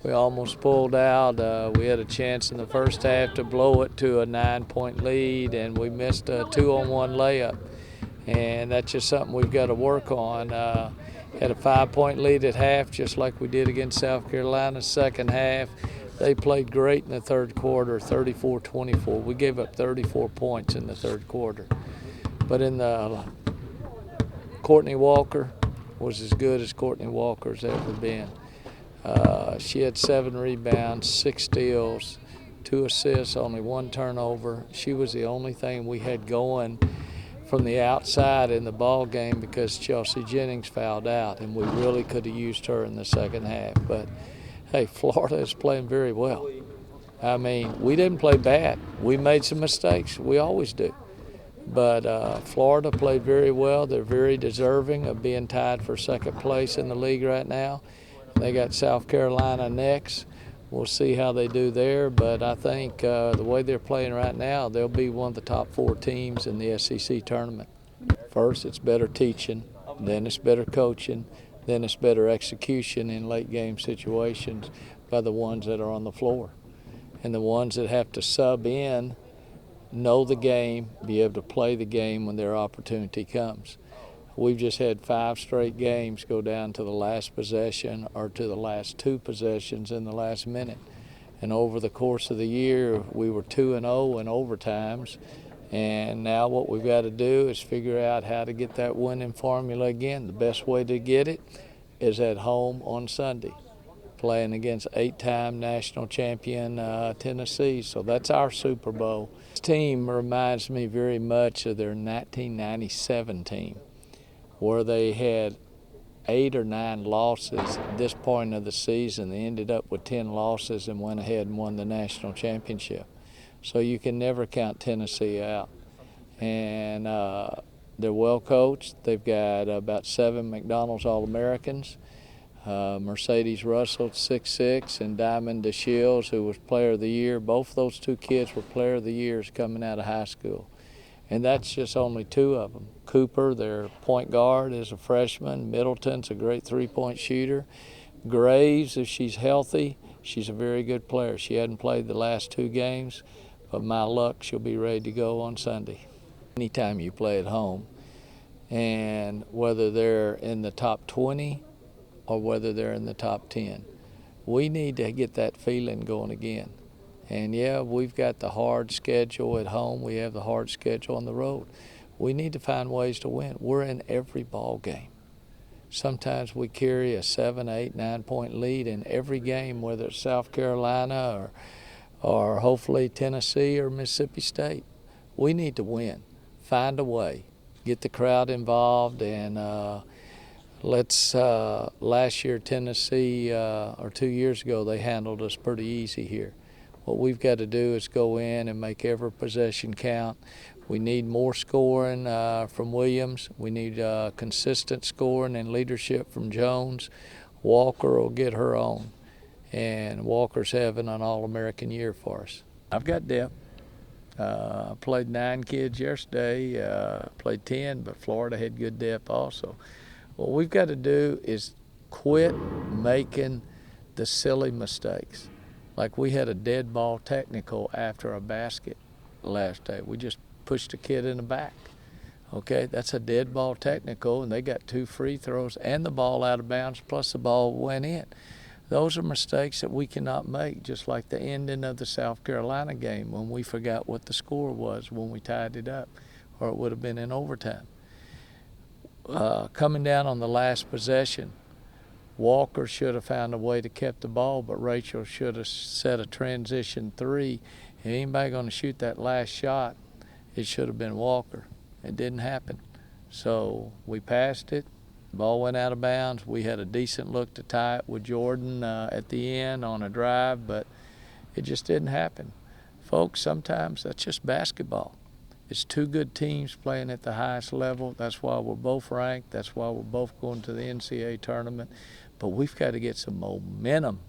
We almost pulled out. We had a chance in the first half to blow it to a 9-point lead, and we missed a 2-on-1 layup. And that's just something we've got to work on. Had a 5-point lead at half, just like we did against South Carolina. Second half, they played great in the third quarter, 34-24. We gave up 34 points in the third quarter. But in the Courtney Walker was as good as Courtney Walker's ever been. She had 7 rebounds, 6 steals, 2 assists, only 1 turnover. She was the only thing we had going from the outside in the ball game because Chelsea Jennings fouled out, and we really could have used her in the second half. But hey, Florida is playing very well. I mean, we didn't play bad. We made some mistakes. We always do. But Florida played very well. They're very deserving of being tied for second place in the league right now. They got South Carolina next. We'll see how they do there, but I think the way they're playing right now, they'll be one of the top 4 teams in the SEC tournament. First, it's better teaching, then it's better coaching, then it's better execution in late game situations by the ones that are on the floor. And the ones that have to sub in know the game, be able to play the game when their opportunity comes. We've just had 5 straight games go down to the last possession or to the last 2 possessions in the last minute. And over the course of the year, we were 2-0 in overtimes. And now what we've got to do is figure out how to get that winning formula again. The best way to get it is at home on Sunday, playing against 8-time national champion Tennessee. So that's our Super Bowl. This team reminds me very much of their 1997 team, where they had 8 or 9 losses at this point of the season. They ended up with 10 losses and went ahead and won the national championship. So you can never count Tennessee out. And they're well coached. They've got about 7 McDonald's All-Americans. Mercedes Russell, 6'6", and Diamond DeShields, who was Player of the Year. Both those 2 kids were Player of the Years coming out of high school. And that's just only 2 of them. Cooper, their point guard, is a freshman. Middleton's a great 3-point shooter. Graves, if she's healthy, she's a very good player. She hadn't played the last 2 games, but my luck, she'll be ready to go on Sunday. Anytime you play at home, and whether they're in the top 20 or whether they're in the top 10, we need to get that feeling going again. And yeah, we've got the hard schedule at home. We have the hard schedule on the road. We need to find ways to win. We're in every ball game. Sometimes we carry a 7, 8, 9-point lead in every game, whether it's South Carolina or hopefully Tennessee or Mississippi State. We need to win. Find a way. Get the crowd involved. And last year Tennessee, or 2 years ago, they handled us pretty easy here. What we've got to do is go in and make every possession count. We need more scoring from Williams. We need consistent scoring and leadership from Jones. Walker will get her own. And Walker's having an All-American year for us. I've got depth. Played 9 kids yesterday, played 10, but Florida had good depth also. What we've got to do is quit making the silly mistakes. Like we had a dead ball technical after a basket last day. We just pushed a kid in the back. Okay, that's a dead ball technical, and they got 2 free throws and the ball out of bounds, plus the ball went in. Those are mistakes that we cannot make, just like the ending of the South Carolina game when we forgot what the score was when we tied it up, or it would have been in overtime. Coming down on the last possession, Walker should have found a way to keep the ball, but Rachel should have set a transition 3. And anybody going to shoot that last shot, it should have been Walker. It didn't happen. So we passed it. The ball went out of bounds. We had a decent look to tie it with Jordan at the end on a drive, but it just didn't happen. Folks, sometimes that's just basketball. It's 2 good teams playing at the highest level. That's why we're both ranked. That's why we're both going to the NCAA tournament. But we've got to get some momentum.